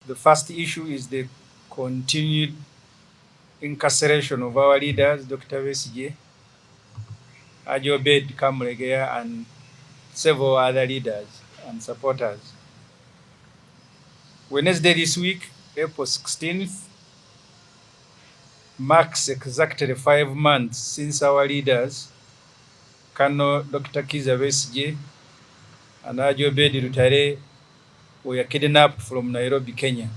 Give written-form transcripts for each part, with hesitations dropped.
The first issue is the continued incarceration of our leaders, Dr. Besigye, Haji Obed Kamulegeya, and several other leaders and supporters. Wednesday this week, April 16th, marks exactly 5 months since our leaders, Colonel Dr. Kizza Besigye and Haji Obed Lutale, were kidnapped from Nairobi, Kenya.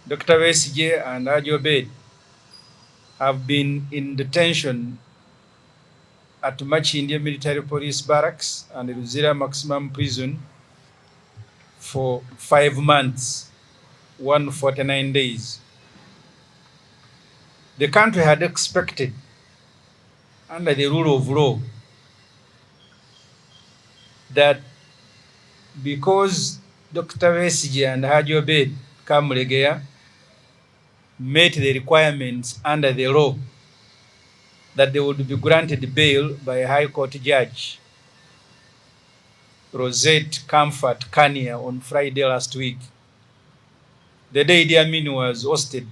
Dr. Besigye and Haji Obed have been in detention at Makindye Military Police Barracks and Luzira Maximum Prison for 5 months, 149 days. The country had expected, under the rule of law, that because Dr. Besigye and Haji Obed Kamulegeya met the requirements under the law, that they would be granted bail by a High Court judge, Rosette Comfort Kania, on Friday last week, the day Idi Amin was ousted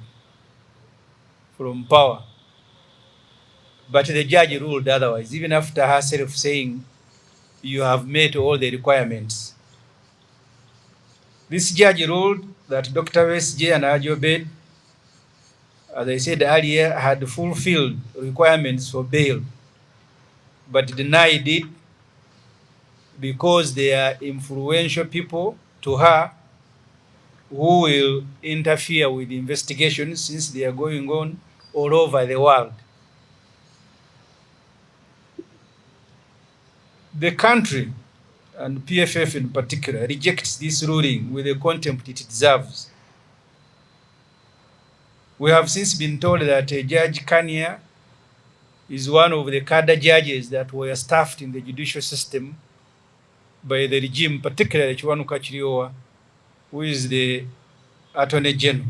from power. But the judge ruled otherwise, even after herself saying, you have met all the requirements. This judge ruled that Dr. Besigye and Haji Obed, as I said earlier, had fulfilled requirements for bail, but denied it because they are influential people to her who will interfere with investigations since they are going on all over the world. The country, and PFF in particular, rejects this ruling with the contempt it deserves. We have since been told that Judge Kania is one of the cadre judges that were staffed in the judicial system by the regime, particularly Kiwanuka Chiriowa, who is the Attorney General,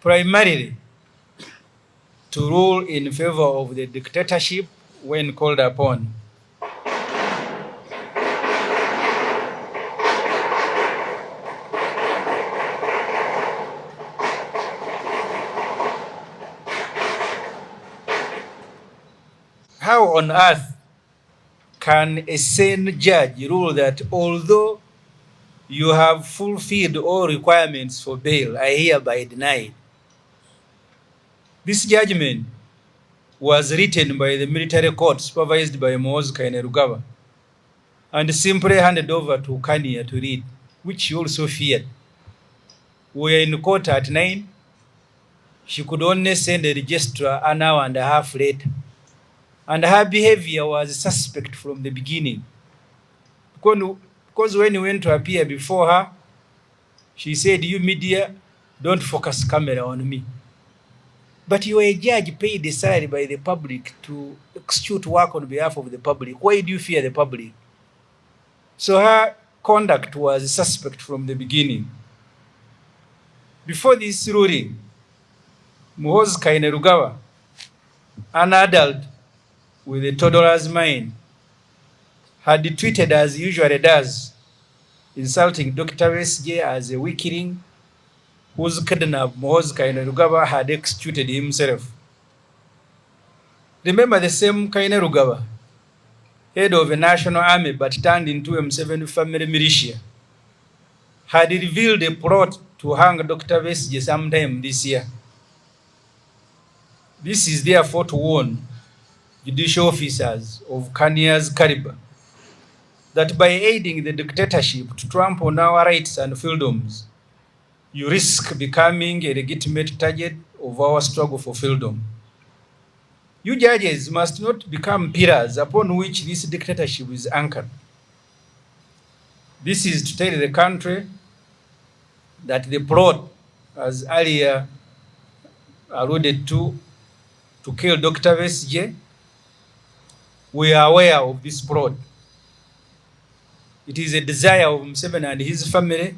primarily to rule in favor of the dictatorship when called upon. How on earth can a sane judge rule that although you have fulfilled all requirements for bail, I hereby deny? This judgment was written by the military court supervised by Muhoozi Kainerugaba and simply handed over to Kania to read, which she also feared. We were in court at 9. She could only send a registrar an hour and a half later. And her behavior was suspect from the beginning. Because when you went to appear before her, she said, you media, don't focus camera on me. But you are a judge paid a salary by the public to execute work on behalf of the public. Why do you fear the public? So her conduct was suspect from the beginning. Before this ruling, Muhoozi Kainerugaba, an adult with a toddler's mind, had tweeted as he usually does, insulting Dr. Besigye as a weakling whose kidnap Muhoozi Kainerugaba had executed himself. Remember, the same Kainerugaba, head of a national army but turned into M7 family militia, had revealed a plot to hang Dr. Besigye sometime this year. This is therefore to warn judicial officers of Kania's caliber that by aiding the dictatorship to trample on our rights and freedoms, you risk becoming a legitimate target of our struggle for freedom. You judges must not become pillars upon which this dictatorship is anchored. This is to tell the country that the plot, as earlier alluded to kill Dr. Besigye, we are aware of this plot. It is a desire of Museveni and his family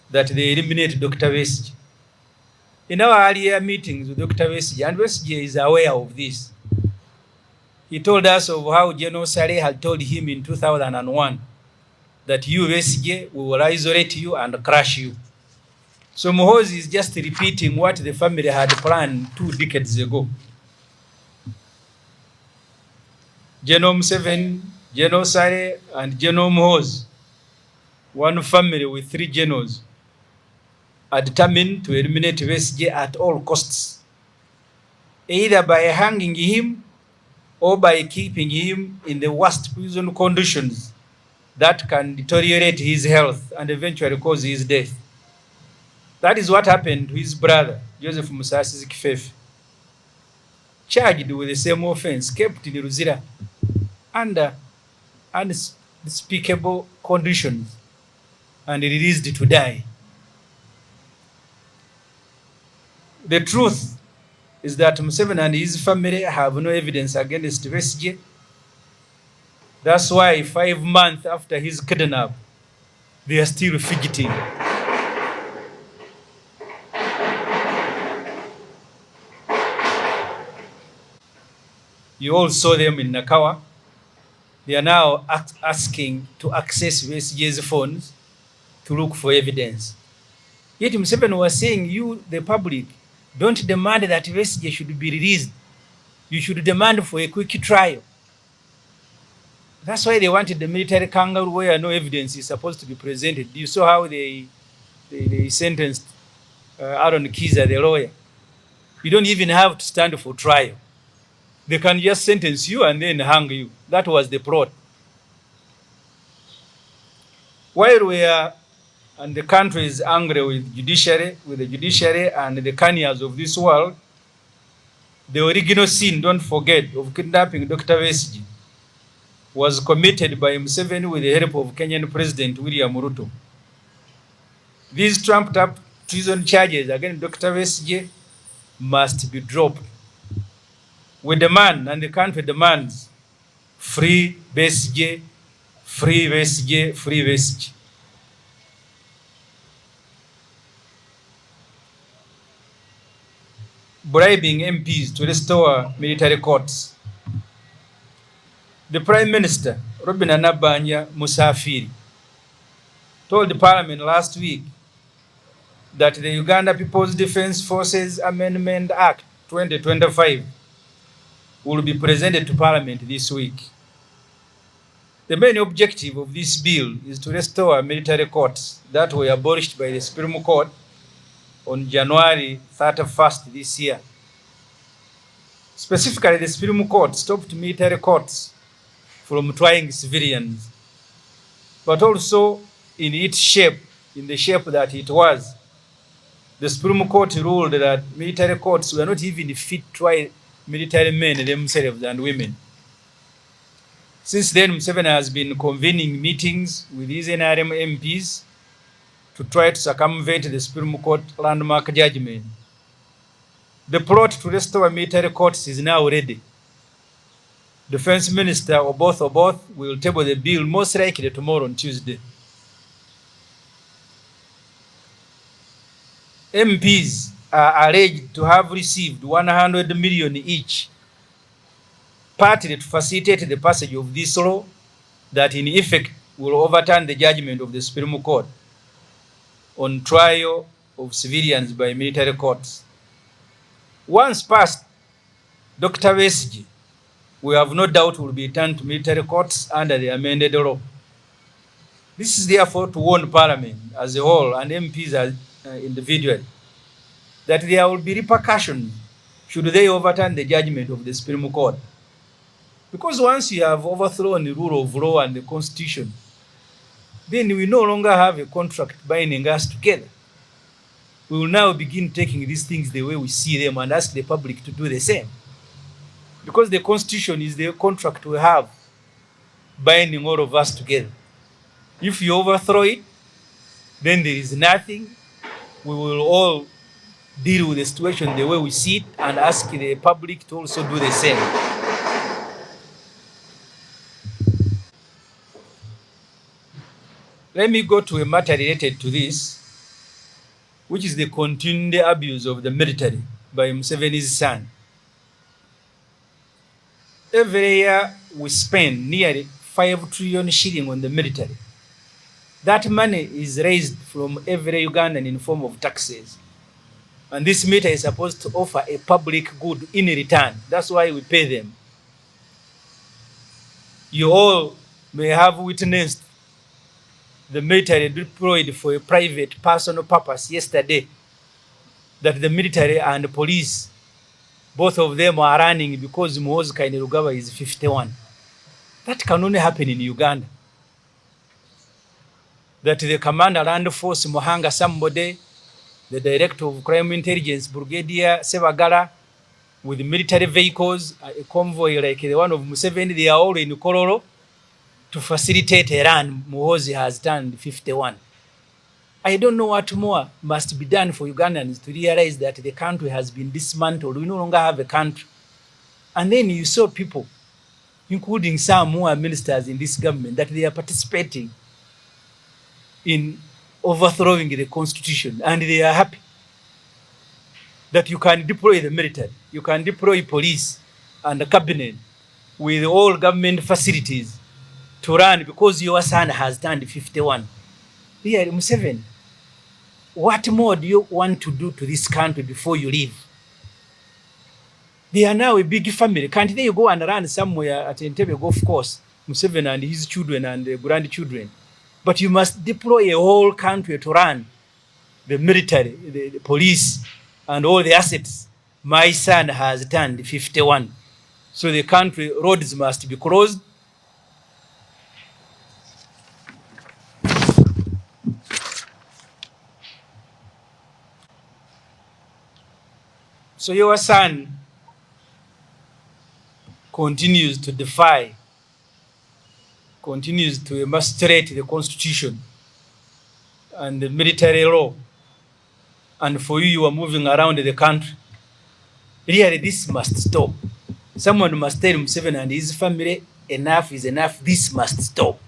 that they eliminate Dr. Besigye. In our earlier meetings with Dr. Besigye, and Besigye is aware of this, he told us of how General Saleh had told him in 2001 that you, Besigye, we will isolate you and crush you. So Muhoozi is just repeating what the family had planned 2 decades ago. General Museveni, General Sare, and General Muhoozi, one family with 3 generals, are determined to eliminate Besigye at all costs, either by hanging him or by keeping him in the worst prison conditions that can deteriorate his health and eventually cause his death. That is what happened to his brother, Joseph Musasi Kifefe, charged with the same offense, kept in Luzira under unspeakable conditions and released to die. The truth is that Museveni and his family have no evidence against Besigye. That's why 5 months after his kidnap, they are still fugitive. You all saw them in Nakawa. They are now asking to access Besigye's phones to look for evidence. Yet Museveni was saying, you, the public, don't demand that Besigye should be released. You should demand for a quick trial. That's why they wanted the military kangaroo where no evidence is supposed to be presented. You saw how they sentenced Aaron Kiza, the lawyer. You don't even have to stand for trial. They can just sentence you and then hang you. That was the plot. While we are, and the country is angry with the judiciary and the Kenyans of this world, the original sin, don't forget, of kidnapping Dr. Besigye was committed by Museveni with the help of Kenyan President William Ruto. These trumped up treason charges against Dr. Besigye must be dropped. We demand, and the country demands, free Besigye, free Besigye, free Besigye. Bribing MPs to restore military courts. The Prime Minister, Robin Anabanya Musafiri, told the Parliament last week that the Uganda People's Defence Forces Amendment Act 2025 will be presented to Parliament this week. The main objective of this bill is to restore military courts that were abolished by the Supreme Court on January 31st this year. Specifically, the Supreme Court stopped military courts from trying civilians, but also in its shape, in the shape that it was. The Supreme Court ruled that military courts were not even fit to try military men themselves and women. Since then, Museveni has been convening meetings with his NRM MPs to try to circumvent the Supreme Court landmark judgment. The plot to restore military courts is now ready. Defense Minister Oboth will table the bill most likely tomorrow on Tuesday. MPs are alleged to have received 100 million each, partly to facilitate the passage of this law that in effect will overturn the judgment of the Supreme Court on trial of civilians by military courts. Once passed, Dr. Besigye, we have no doubt, will be returned to military courts under the amended law. This is therefore to warn Parliament as a whole and MPs as individually that there will be repercussions should they overturn the judgment of the Supreme Court. Because once you have overthrown the rule of law and the Constitution, then we no longer have a contract binding us together. We will now begin taking these things the way we see them and ask the public to do the same. Because the Constitution is the contract we have binding all of us together. If you overthrow it, then there is nothing. We will all deal with the situation the way we see it and ask the public to also do the same. Let me go to a matter related to this, which is the continued abuse of the military by Museveni's son. Every year we spend nearly 5 trillion shillings on the military. That money is raised from every Ugandan in form of taxes. And this meter is supposed to offer a public good in return. That's why we pay them. You all may have witnessed the military deployed for a private personal purpose yesterday, that the military and the police, both of them are running because Muhoozi Kainerugaba is 51. That can only happen in Uganda. That the commander land force Muhanga somebody, the director of crime intelligence Brigadier Sebagala, with military vehicles, a convoy like the one of Museveni, they are all in Kololo to facilitate a run. Muhoozi has turned 51. I don't know what more must be done for Ugandans to realize that the country has been dismantled. We no longer have a country. And then you saw people, including some who are ministers in this government, that they are participating in overthrowing the constitution, and they are happy that you can deploy the military, you can deploy police and the cabinet with all government facilities to run because your son has turned 51. Here, Museveni, what more do you want to do to this country before you leave? They are now a big family. Can't they go and run somewhere at Entebbe Golf Course, Museveni and his children and grandchildren? But you must deploy a whole country to run the military, the police, and all the assets. My son has turned 51. So the country roads must be closed. So your son continues to defy, continues to emasculate the constitution and the military law. And for you, you are moving around the country. Really, this must stop. Someone must tell Museveni and his family, enough is enough. This must stop.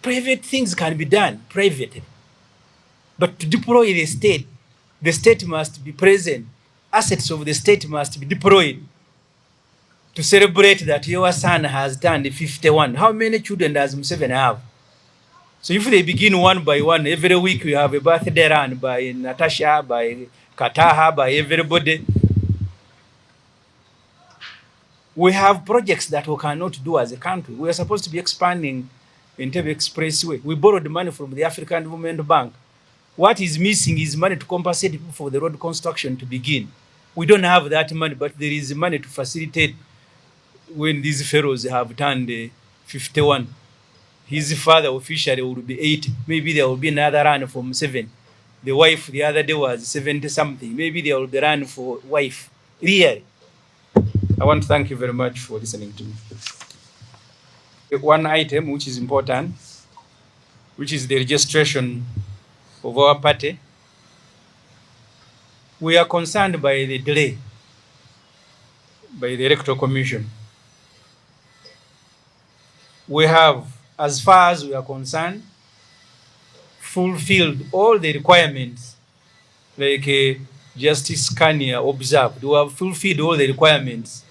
Private things can be done privately. But to deploy the state must be present. Assets of the state must be deployed to celebrate that your son has turned 51. How many children does Museveni have? So if they begin one by one, every week we have a birthday run by Natasha, by Kataha, by everybody. We have projects that we cannot do as a country. We are supposed to be expanding Entebbe Expressway. We borrowed money from the African Development Bank. What is missing is money to compensate people for the road construction to begin. We don't have that money, but there is money to facilitate when these fellows have turned 51. His father officially will be 80. Maybe there will be another run for Museveni. The wife the other day was 70 something. Maybe there will be run for wife. Really. I want to thank you very much for listening to me. One item which is important, which is the registration of our party. We are concerned by the delay by the Electoral Commission. We have, as far as we are concerned, fulfilled all the requirements like Justice Kania observed. We have fulfilled all the requirements.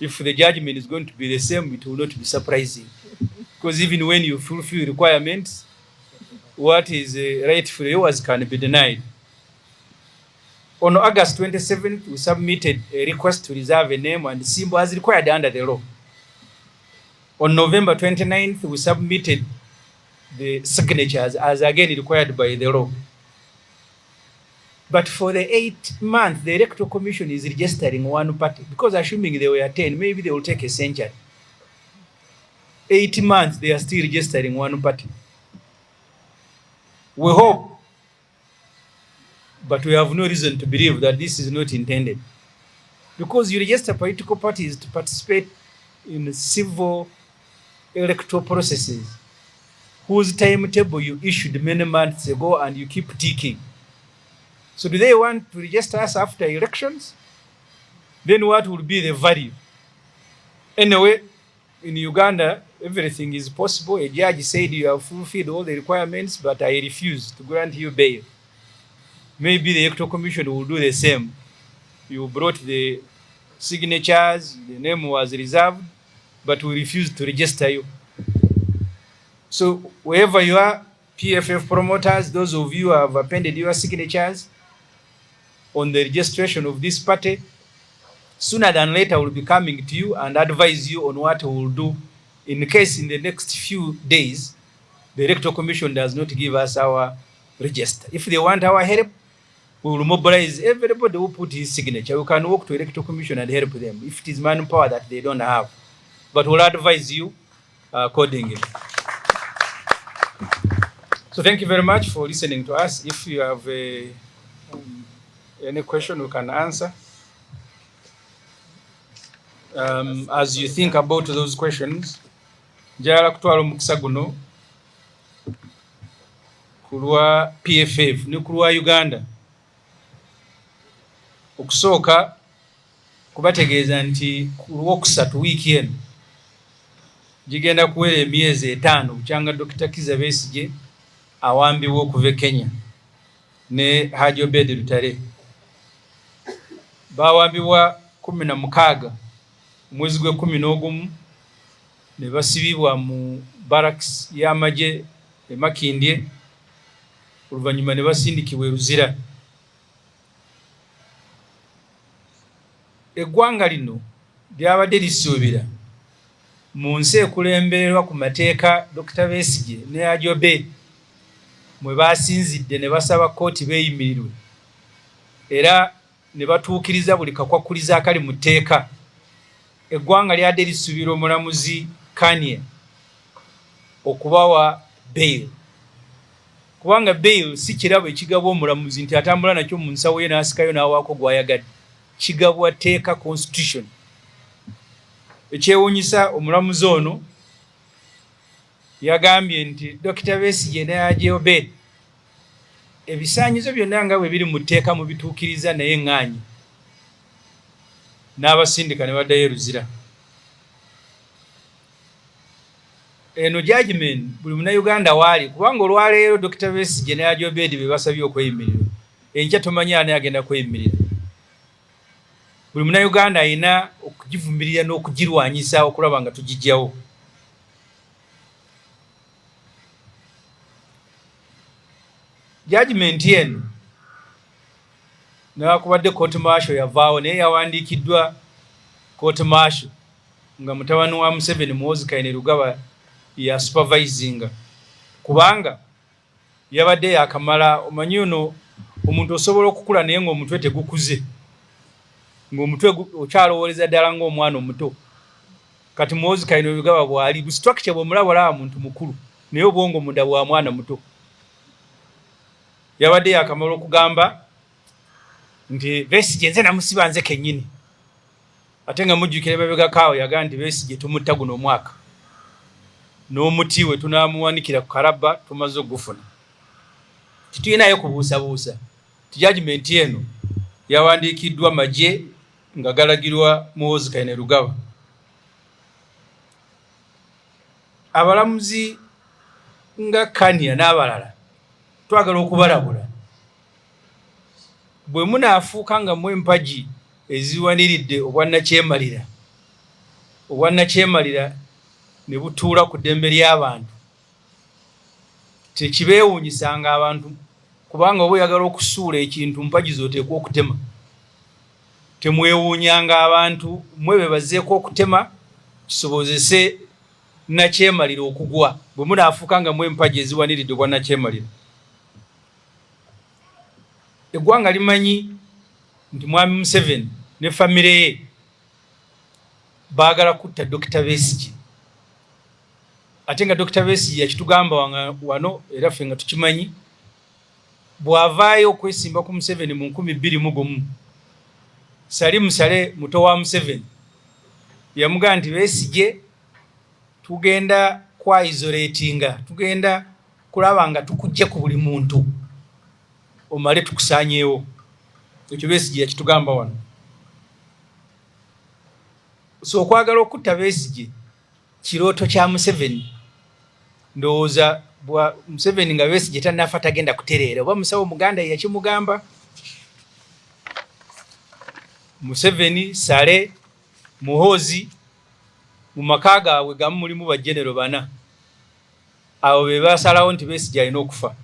If the judgment is going to be the same, it will not be surprising. Because even when you fulfill requirements, what is rightfully yours can be denied. On August 27th, we submitted a request to reserve a name and symbol as required under the law. On November 29th, we submitted the signatures as again required by the law. But for the 8 months, the Electoral Commission is registering one party, because assuming they were 10, maybe they will take a century. 8 months, they are still registering one party. We hope, but we have no reason to believe that this is not intended. Because you register political parties to participate in civil electoral processes, whose timetable you issued many months ago and you keep ticking. So do they want to register us after elections? Then what would be the value? Anyway, in Uganda, everything is possible. A judge said you have fulfilled all the requirements, but I refuse to grant you bail. Maybe the Electoral Commission will do the same. You brought the signatures, the name was reserved, but we refuse to register you. So wherever you are, PFF promoters, those of you who have appended your signatures on the registration of this party, sooner than later we'll be coming to you and advise you on what we will do in case in the next few days the Electoral Commission does not give us our register. If they want our help, we will mobilize everybody who put his signature. We can walk to Electoral Commission and help them if it is manpower that they don't have. But we'll advise you accordingly. So thank you very much for listening to us. If you have any question, we can answer. As you think about those questions, njala kutwala omukisa guno kulwa PFF ne kulwa Uganda okusooka kubategeeza nti kulwa okusatu wiiki eno gigenda kuwera emyezi 5 bukyanga Dr. Kizza Besigye awambibwa okuva e Kenya ne Haji Obed Lutale. Bawambibwa 16 mwezi gwe 11 ne basibibwa mu barracks y'amagye e Makindye, oluvannyuma ne basindikibwa e Luzira. Eggwanga lino lyabadde lisuubira mu nsi ekulembererwa ku mateeka Dr. Besigye ne Haji Obed mwe basinzidde ne basaba kkooti beeyimirirwe era ne batuukiriza buli kakwakuliza akali mu tteeka. Eggwanga lyadde lisuubira omulamuzi Kanye okubawa bail, kubanga bail si kirabo ekigabwa omulamuzi nti atambula nakyo mu nsawo ye n'asikayo n'awaako gw'ayagadde. Kigabwa tteeka, constitution. Ekyewuunyisa omulamuzi ono yagambye nti Dr. Besigye ne Haji Obed ebisaanyizo byonna nga bwe biri mu tteeka mu bituukiriza naye ŋŋaanyi n'abasindika ne baddayo e Luzira. Eno judgment buli munnayuganda waali, kubanga olwaleero Dr. Besigye ne Haji Obed be basabye okweyimirira, enkya tomanyi ani agenda kweyimirira. Buli munnayuganda alina okugivumirira n'okugirwanyisa okulaba nga tugijjawo. Judgment eno n'akubadde court martial yavaawo naye yawandiikiddwa court martial nga mutabani wa Museveni Muhoozi Kainerugaba ya supervisinga, kubanga yabadde yakamala. Omanyi ono omuntu osobola okukula naye ng'omutwe tegukuze, ng'omutwe okyalowooleza ddala ng'omwana omuto. Kati Muhoozi Kainerugaba bw'ali bustructure bw'omulaba muntu mukulu naye obwongo munda bwa mwana muto. Yabadde yakamala okugamba nti Besigye nze namusiba nze kennyini, ate nga mujjukira emabega kaawo yagamba nti Besigye tumutta guno omwaka n'omuti we tunaamuwanikira ku Kalabba tumaze ogufuna. Titulinayo kubuusabuusa. Judgment eno yawandiikiddwa magye nga galagirwa Muhoozi Kainerugaba. Abalamuzi nga Kania n'abalala twagala okubalabula. Bwe munaafuuka nga mu empagi eziwaniridde obwannakyemalira ne butuula ku ddembe ly'abantu, tekibeewuunyisanga abantu, kubanga oba oyagala okusuula ekintu mpagi z'oteekwa okutema. Temwewuunyanga abantu, mmwe be bazzeeko okutema kisobozese nakyemalira okugwa, bwe munaafuuka nga mu empagi eziwaniridde obwannakyemalira. Eggwanga limanyi nti Mwami Museveni ne famire ye baagala kutta Dr. Besigye, ate nga Dr. Besigye yakitugamba wano era ffe nga tukimanyi. Bw'avaayo okwesimba ku Museveni mu 2021, Sali Musale muto wa Museveni yamugamba nti Besigye tugenda kwa isolatinga, tugenda kulaba nga tukujja ku buli muntu omale tukusaanyeewo. Ekyo Besigye yakitugamba wano. So okwagala okutta Besigye kirooto kya Museveni. Ndowooza bwa Museveni nga Besigye tannafa tagenda kutereera, oba musawo Muganda yakimugamba. Museveni, Sale, Muhoozi mu maka gaabwe gamu mulimu bajjenero 4. abo be basalawo nti Besigye alina okufa.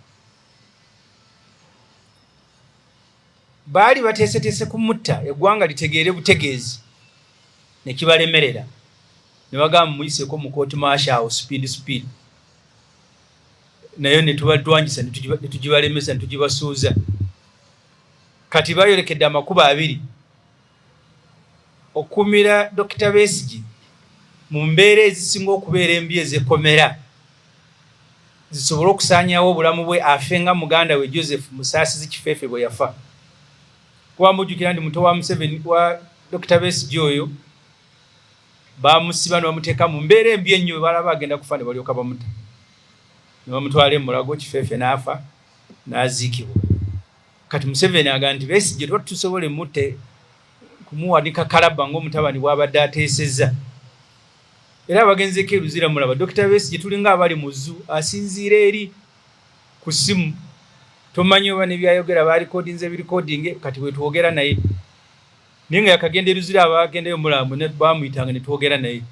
Baali bateeseteese kumutta eggwanga litegeere butegeezi ne kibalemerera ne bagamba muyiseeko mu kooti maasha awo speed nayo ne tubadwanyisa ne tugibalemesa ne tugibasuuza. Kati bayolekedde amakubo abiri okukumira Dr. Besigye mu mbeera ezisinga okubeera embi ez'ekkomera zisobole okusaanyawo obulamu bwe afe nga muganda we Joseph Musaasizi Kifeefe bwe yafa. Kuba mujjukira ndi muto wa Museveni wa Dr. Besigye oyo bamusiba ne bamuteeka mu mbeera embi ennyo bwe balaba agenda kufa ne balyoka bamuta ne bamutwala e Mulago. Kifeefe n'afa n'aziikibwa. Kati Museveni agamba nti Besigye tusobole mutte kumuwanika kalabba ng'omutabani bw'abadde ateesezza. Era abagenzeeko e Luzira mulaba Dr. Besigye tulinga abali mu zoo asinziira eri ku ssimu. Tomanyi oba ne byayogera baalikodinze birikodinge kati bwe twogera naye. Naye nga yakagenda e Luzira abagendeyo mulambo ne bamuyitanga ne twogera naye.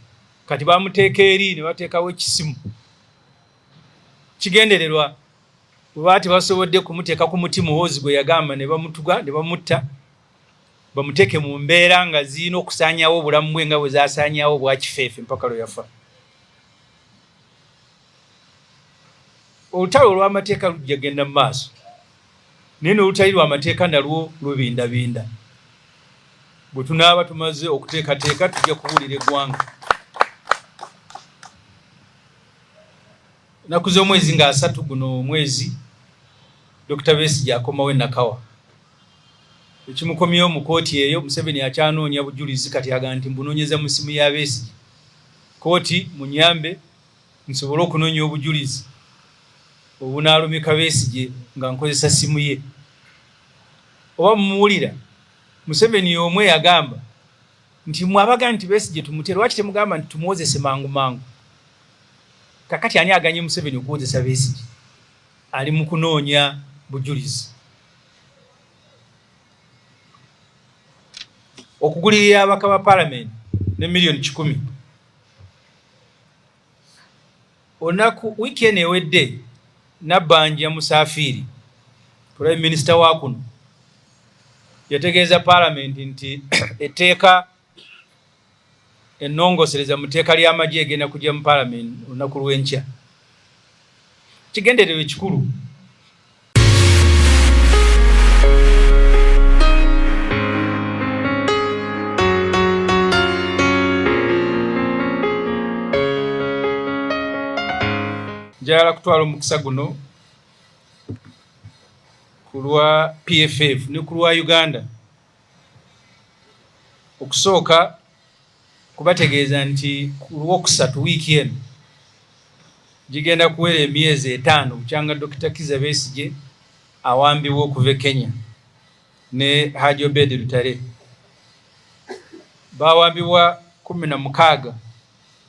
Kati bamuteeka eri ne bateekawo ekisimu. Kigendererwa bwe baati basobodde kumuteeka ku muti muwoozi gwe yagamba ne bamutuga ne bamutta bamuteeke mu mbeera nga zirina okusaanyawo obulamu bwe nga bwe zaasaanyawo bwa Kifeefe mpaka lwe yafa. Olutalo olw'amateeka lujja genda mu maaso naye n'olutali lw'amateeka nalwo lubindabinda. Bwe tunaaba tumaze okuteekateeka tujja kubuulira eggwanga. Ennaku z'omwezi nga 3 guno omwezi Dr. Besigye akomawo e Nakawa. Ekimukomyewo mu kooti eyo Museveni akyanoonya bujulizi kati agamba nti mbunoonyeza mu ssimu ya Besigye. Kooti munyambe nsobole okunoonya obujulizi obunaalumika Besigye nga nkozesa ssimu ye. Oba mumuwulira Museveni omwe yagamba nti mwabaga nti Besigye tumute lwaki temugamba nti tumuwozese mangu mangu. Kakati ani aganye Museveni okuwozesa Besigye? Ali mu kunoonya bujulizi. Okugulirira abaka ba Parliament ne million 10. Onaku weekend ewedde Nabbanja Musafiri Prime Minister wa kuno yategeeza Parliament nti etteeka ennongosereza mu tteeka ly'amagye egenda kujja mu Parliament olunaku lw'enkya. Kigendererwa ekikulu njagala kutwala omukisa guno ku lwa PFF ne ku lwa Uganda okusooka kubategeeza nti ku lwokusatu wiiki eno gigenda kuwera emyezi 5 bukyanga Dr. Kizza Besigye awambibwa okuva e Kenya ne Haji Obed Lutale. Bawambibwa 16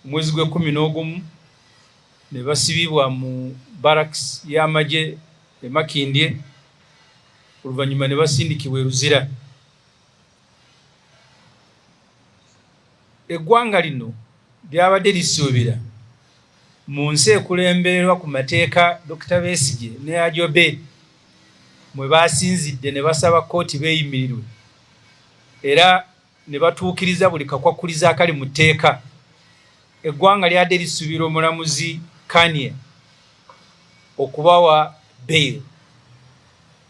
omwezi gwe 11 ne basibibwa mu barracks y'amagye e Makindye oluvannyuma ne basindikibwa e Luzira. Eggwanga lino lyabadde lisuubira mu nsi ekulembererwa ku mateeka Dr. Besigye ne Haji Obed mwe basinzidde ne basaba kooti beeyimirirwe era ne batuukiriza buli kakwakuliza akali mu tteeka. Eggwanga lyadde lisuubira omulamuzi Kanye okubawa bail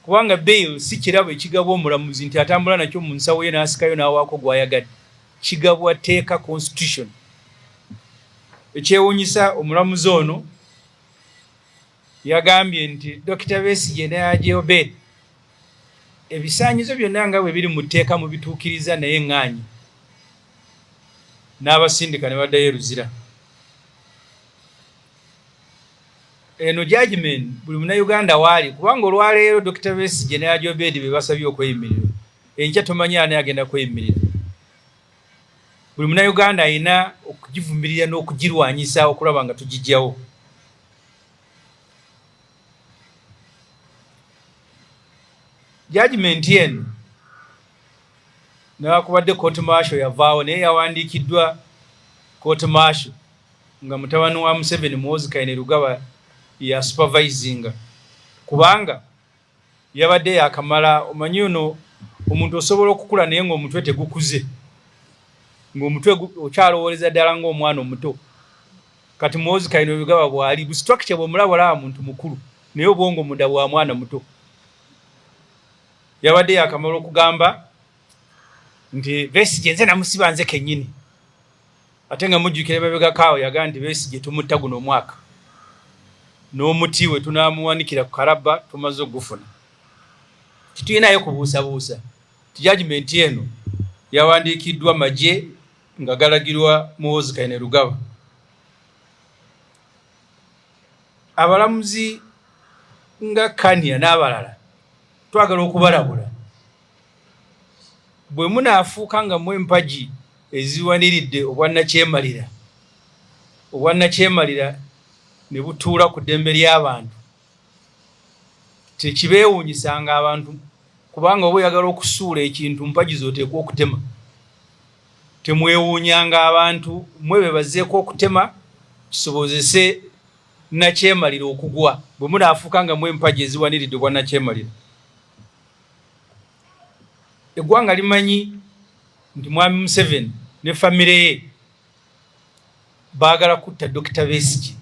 kubanga bail si kirabo ekigabwa omulamuzi nti atambula nakyo mu nsawo ye n'asikayo n'awaako gw'ayagadde. Kigabwa tteeka constitution. Ekyewuunyisa omulamuzi ono yagambye nti Dr. Besigye ne Haji Obed ebisaanyizo byonna nga bwe biri mu tteeka mu bituukiriza naye ŋŋaanyi n'abasindika ne baddayo e Luzira. Eno judgment buli Munnayuganda waali kubanga olwaleero Dr. Besigye ne Haji Obed be basabye okweyimirira. Enkya tomanyi ani agenda kweyimirira. Buli Munnayuganda alina okugivumirira n'okugirwanyisa okulaba nga tugijjawo. Judgment eno n'akubadde court martial yavaawo naye yawandiikiddwa court martial nga mutabani wa Museveni Muhoozi Kainerugaba ya supervising kubanga yabadde yakamala. Omanyi ono omuntu osobola okukula naye ng'omutwe tegukuze, ng'omutwe okyalowooleza ddala ng'omwana omuto. Kati Muhoozi Kayini Rugaba bw'ali structure bw'omulaba olaba muntu mukulu naye obwongo munda bwa mwana muto. Yabadde yakamala okugamba nti Besigye nze namusiba nze kennyini, ate nga mujjukira emabega kaawo yagamba nti Besigye tumutta guno omwaka n'omuti we tunaamuwanikira ku Kalaba tumaze ogufuna. Titulinayo kubuusabuusa. Judgment eno yawandiikiddwa magye nga galagirwa Muhoozi Kayini Rugaba. Abalamuzi nga Kania n'abalala twagala okubalabula. Bwe munaafuuka nga mu empagi eziwaniridde obwannakyemalira ne butuula ku ddembe ly'abantu, tekibeewuunyisanga abantu, kubanga oba oyagala okusuula ekintu mpagi z'oteekwa okutema. Temwewuunyanga abantu, mwe be bazzeeko okutema kisobozese nakyemalira okugwa bwe munaafuuka nga mu empagi eziwaniridde obwannakyemalira. Eggwanga limanyi nti Mwami Museveni ne famire ye baagala kutta Dr. Besigye,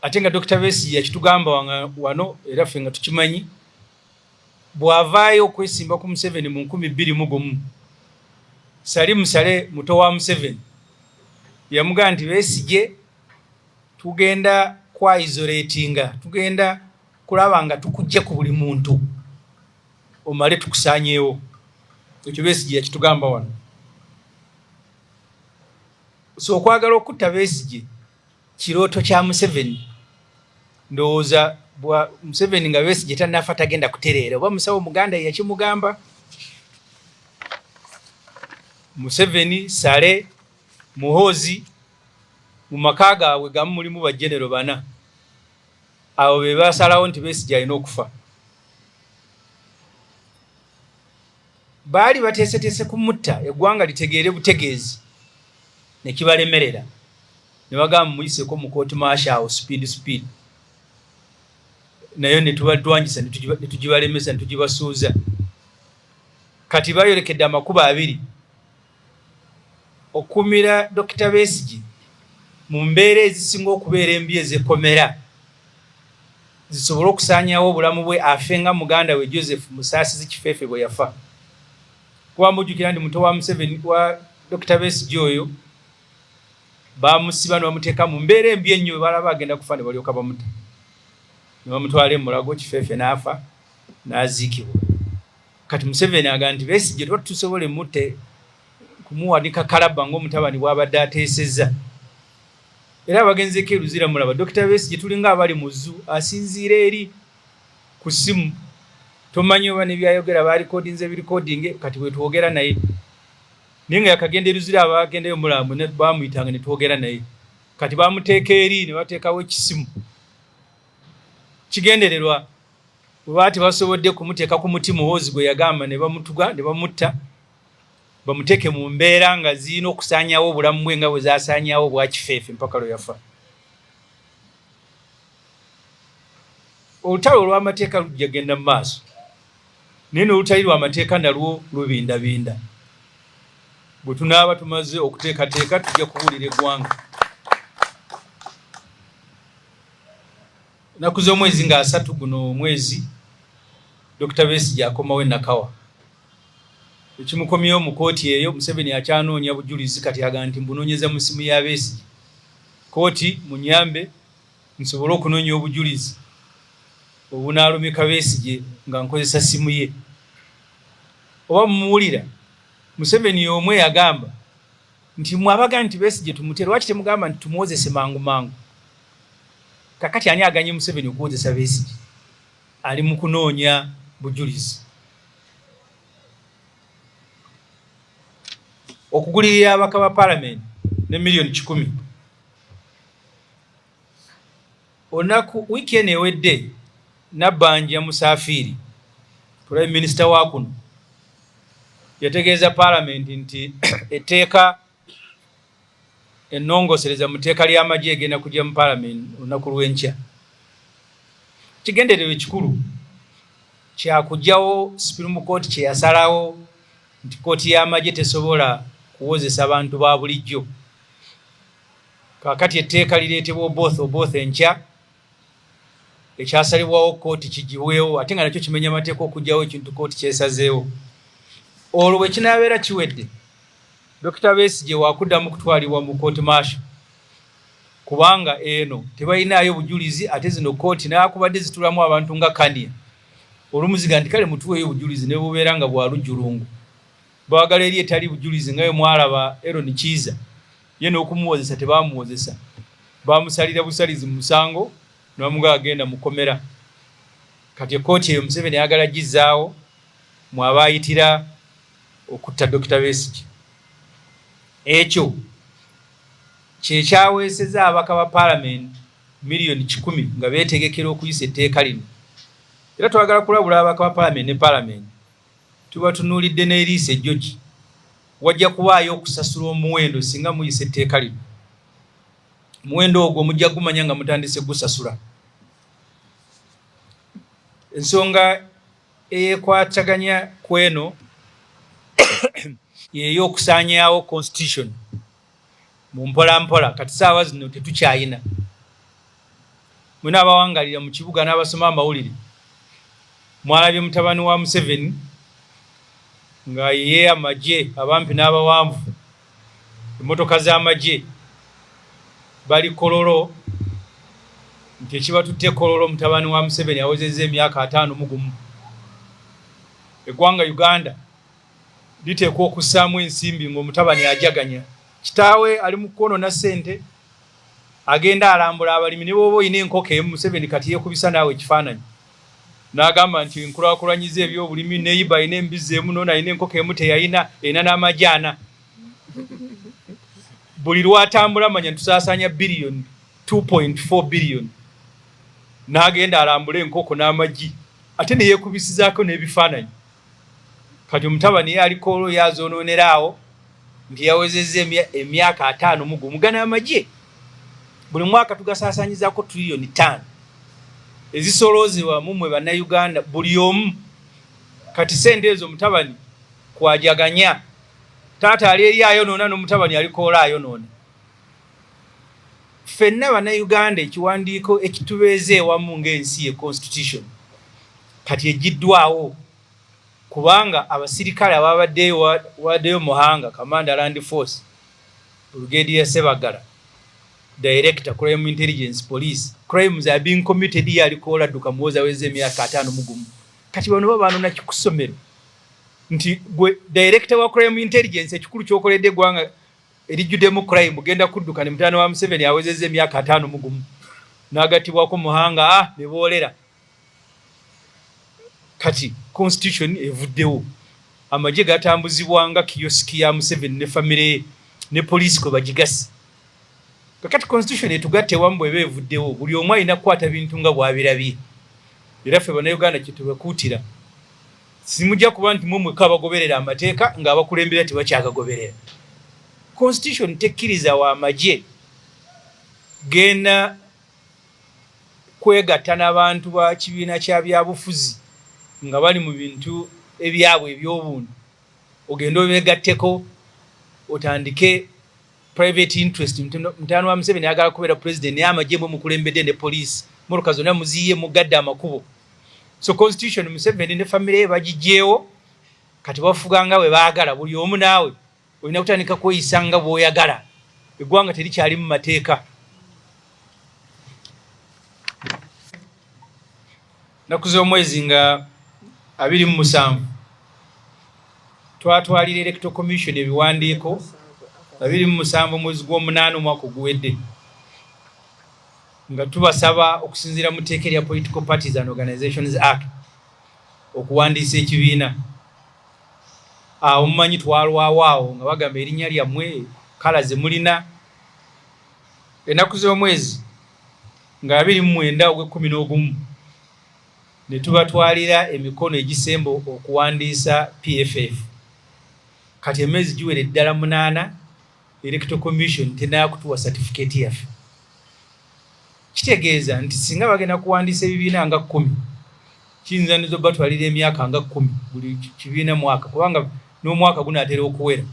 ate nga Dr. Besigye yakitugamba wano era ffe nga tukimanyi. Bw'avaayo okwesimba ku Museveni mu 2021, Salim Saleh muto wa Museveni yamugamba nti Besigye tugenda kwa isolatinga, tugenda kulaba nga tukujja ku buli muntu omale tukusaanyeewo. Ekyo Besigye yakitugamba wano. So okwagala okutta Besigye kirooto kya Museveni. Ndowooza bwa Museveni nga Besigye tannafa tagenda kutereera, oba musawo Muganda yakimugamba. Museveni, Saleh, Muhoozi mu maka gaabwe gamu mulimu bajjenero 4. Abo be basalawo nti Besigye alina okufa. Baali bateeseteese kumutta, eggwanga litegeere butegeezi ne kibalemerera. Ne bagamba muyiseeko mu kooti maashawo speed. Nayo ne tubadwanyisa ne tugibalemesa ne tugibasuuza. Kati bayolekedde amakubo 2 okumira Dr. Besigye mu mbeera ezisinga okubeera embi ez'ekkomera, zisobole okusaanyawo obulamu bwe afe nga muganda we Joseph Musaasizi Kifeefe bwe yafa. Kuba mujjukira nti muto wa Museveni wa Dr. Besigye oyo bamusiba ne bamuteeka mu mbeera embi ennyo, bwe balaba agenda kufa ne balyoka bamuta. Ne bamutwala e Mulago, Kifeefe n'afa n'aziikibwa. Kati Museveni agamba nti Besigye tuba tusobole mutte kumuwanika Kalaba ng'omutabani bw'abadde ateesezza. Era abagenzeeko eruzira mulaba Dr. Besigye tulinga abali mu zoo asinziira eri ku ssimu. Tomanyi oba ne byayogera baalikodinze birikodinge, kati bwe twogera naye. Naye nga yakagenda eruzira abagendeyo mulamu ne bamuyitanga ne twogera naye. Kati bamuteeka eri ne bateekawo ekisimu. Kigendererwa bwe baati basobodde kumuteeka ku muti Muhoozi gwe yagamba ne bamutuga ne bamutta, bamuteeke mu mbeera nga zirina okusaanyawo obulamu bwe nga bwe zaasaanyawo bwa Kifeefe mpaka lwe yafa. Olutalo olw'amateeka lujja genda mu maaso, naye n'olutali lw'amateeka nalwo lubindabinda. Bwe tunaaba tumaze okuteekateeka tujja kubuulira eggwanga. Ennaku z'omwezi nga 3 guno omwezi Dr. Besigye akomawo e Nakawa. Ekimukomyewo mu kooti eyo, Museveni akyanoonya bujulizi, kati agamba nti mbunoonyeza mu ssimu ya Besigye. Kooti munyambe nsobole okunoonya obujulizi obunaalumika Besigye nga nkozesa ssimu ye. Oba mumuwulira Museveni omwe yagamba nti mwabaga nti Besigye tumute, lwaki temugamba nti tumuwozese mangu mangu? Kakati ani aganye Museveni okuwozesa Besigye? Ali mu kunoonya bujulizi. Okugulirira abaka ba Parliament ne million 10. Onaku weekend ewedde Nabbanja Musafiri, Prime Minister wa kuno, yategeeza Parliament nti etteeka ennongosereza mu tteeka ly'amagye egenda kujja mu Parliament olunaku lw'enkya. Kigenderewe kikulu kya kujjawo Supreme Court kye yasalawo nti kooti y'amagye tesobola kuwozesa abantu ba bulijjo. Kaakati etteeka lireetebwa oboth enkya ekyasalibwawo kooti kigibwewo ate nga nakyo kimenya amateeka okujjawo ekintu kooti kyesazeewo. Olwo bwe kinaabeera kiwedde Dr. Besigye wakuddamu kutwalibwa mu court martial kubanga eno tebalinayo bujulizi ate zino kooti n'akubadde zitulamu abantu nga Kania olumuziga nti kale mutuweeyo bujulizi ne bubeera nga bwa lujjulungu. Baagala eri etali bujulizi nga bwe mwalaba Aaron Kiiza ye n'okumuwozesa tebaamuwozesa. Baamusalira busalizi mu musango n'amuga agenda mu kkomera. Kati kooti eyo Museveni ayagala gizzaawo mwabaayitira okutta Dr. Besigye. Ekyo kye kyaweeseza abaka ba Parliament miliyoni 100 nga beetegekera okuyisa etteeka lino. Era twagala kulabula abaka ba Parliament ne Parliament tuba tunuulidde n'eriisa ejjogi wajja kubaayo okusasula omuwendo singa muyisa etteeka lino. Omuwendo ogwo mujja gumanya nga mutandise gusasula. Ensonga eyekwataganya kweno yeyo okusaanyaawo constitution mu mpola kati saawa zino tetukyayina. Mwena abawangalira mu kibuga n'abasoma amawulire mwalabye mutabani wa Museveni nga ye amagye abampi n'abawanvu emmotoka z'amagye bali Kololo nti ekibatutte Kololo mutabani wa Museveni awezezza emyaka 51. Eggwanga Uganda liteekwa okussaamu ensimbi ng'omutabani ajaganya. Kitaawe ali mu kwonoona ssente agenda alambula abalimi ne bw'oba oyina enkoko emu Museveni kati yeekubisa naawe ekifaananyi n'agamba nti nkulaakulanyiza ebyobulimi neyiba ayina embizi emu noona ayina enkoko emu teyayina erina n'amajaana. Buli lwatambula manya ntusaasaanya biliyoni 2.4 biliyoni n'agenda alambula enkoko n'amagi ate ne yeekubisizaako n'ebifaananyi. Kati omutabani ye aliko olwo yazoonoonerawo nti yawezezza emyaka 51 mugana amagye. Buli mwaka tugasaasaanyizaako triliyoni 5 ezisoloozebwa mumwe bannayuganda buli omu. Kati sente ezo omutabani kwajaganya. Taata ali eri ayonoona n'omutabani aliko olwo ayonoona. Ffenna bannayuganda ekiwandiiko ekitubeeza ewamu ng'ensi ye constitution kati egiddwawo kubanga abasirikale ababaddeyo Muhanga Commander Land Force Brigadier Sebagala Director Crime Intelligence Police crimes are being committed yaliko ladduka muwoza weze emyaka 51. Kati bano babanona kikusomero nti gwe Director wa Crime Intelligence ekikulu kyokoledde gwanga erijjuddemu crime genda kudduka ne mutano wa Museveni awezezza emyaka 51 n'agatibwako Muhanga ne boolera. Kati constitution evuddewo amagye gatambuzibwanga kiyosiki ya Museveni ne famire ne police ko bagigasi. Kakati constitution etugatte wamu bw'eba evuddewo buli omu alina kukwata bintu nga bw'abirabye. Era ffe bannayuganda kye tubekuutira simujja kuba nti mumwe kabagoberera amateeka ng'abakulembera tebakyagagoberera. Constitution tekkiriza wa amagye genda kwegatta n'abantu ba kibiina kya byabufuzi nga bali mu bintu ebyabwe eby'obuntu ogenda obegatteko otandike private interest. Mutano wa Museveni agala kubeera president naye amagye bwe mukulembedde ne police mmotoka zonna muziye mugadde amakubo. So constitution Museveni ne family ye bagijjeewo kati bafuga nga bwe baagala buli omu naawe olina kutandika kweyisa nga bw'oyagala. Eggwanga terikyali mu mateeka. Nnaku z'omwezi nga 27 twatwalira Electoral Commission ebiwandiiko 27 mwezi gw'omunaana omwaka oguwedde nga tubasaba okusinziira mu tteeka lya Political Parties and Organizations Act okuwandiisa ekibiina. Awo mumanyi twalwawo awo nga bagamba erinnya lyammwe kala ze mulina. Ennaku z'omwezi nga 29 ogw'Ekumi ne tubatwalira emikono egisemba okuwandiisa PFF. Kati emezi giwere ddala 8 Electoral Commission tenakutuwa certificate yaffe. Kitegeeza nti singa bagenda kuwandiisa ebibiina nga 10 kiyinza nizo batwalira emyaka nga 10 buli kibiina mwaka kubanga n'omwaka gunaatera okuwera.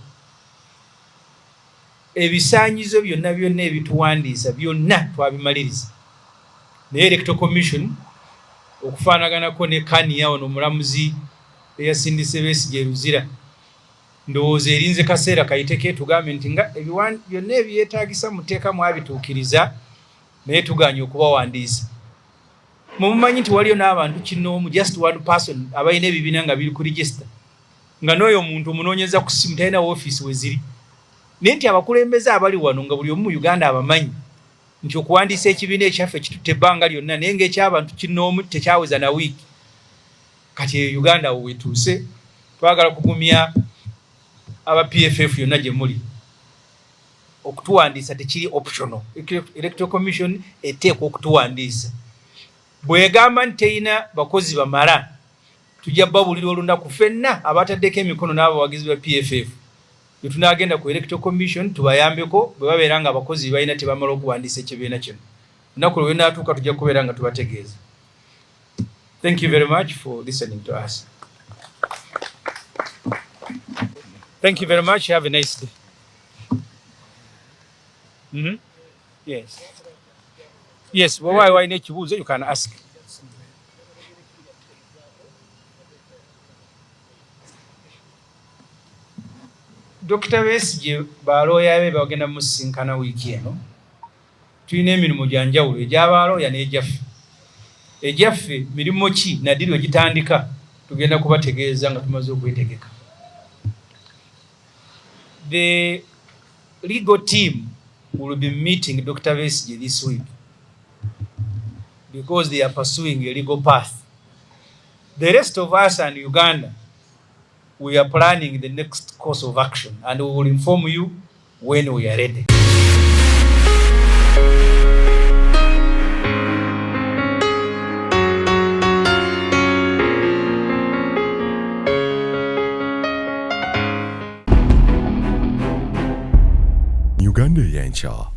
Ebisaanyizo byonna ebituwandiisa byonna twabimaliriza. Naye Electoral Commission okufaanaganako ne Kania ono omulamuzi eyasindise Besigye Luzira ndowooza erinze kaseera kayiteke tugambe nti nga byonna ebyetaagisa muteeka mwabituukiriza naye tuganye okubawandiisa. Mumanyi nti waliyo n'abantu kinoomu just one person abalina ebibiina nga biri ku register nga n'oyo omuntu omunoonyeza ku ssimu talina woofiisi we ziri. Naye nti abakulembeze abali wano nga buli omu mu Uganda abamanyi nti okuwandiisa ekibiina ekyaffe kitutte ebbanga lyonna naye ng'eky'abantu kinoomu tekyaweza na wiiki. Kati Uganda wo wetuuse twagala kugumya aba PFF yonna gye muli. Okutuwandiisa tekiri optional. Electoral Commission eteekwa okutuwandiisa. Bwegamba nti terina bakozi bamala tujja babulira olunaku ffenna abataddeko emikono n'abawagizi ba PFF. Bwe tunaagenda ku Electoral Commission tubayambeko bwe babeera nga abakozi balina tebamala okuwandiisa ekibiina kino. Lunaku lwe naatuuka tujja kubeera nga tubategeeza. Thank you very much for listening to us. Thank you very much. Have a nice day. Yes. Yes, why need you can ask. Dr. Besigye balooya be bagenda musinkana wiiki eno. Tulina emirimu gya njawulo egy'abalooya n'egyaffe. Egyaffe mirimu ki nadiri we gitandika tugenda kubategeeza nga tumaze okwetegeka. The legal team will be meeting Dr. Besigye this week because they are pursuing a legal path. The rest of us and Uganda, we are planning the next course of action and we will inform you when we are ready. Uganda Yancha.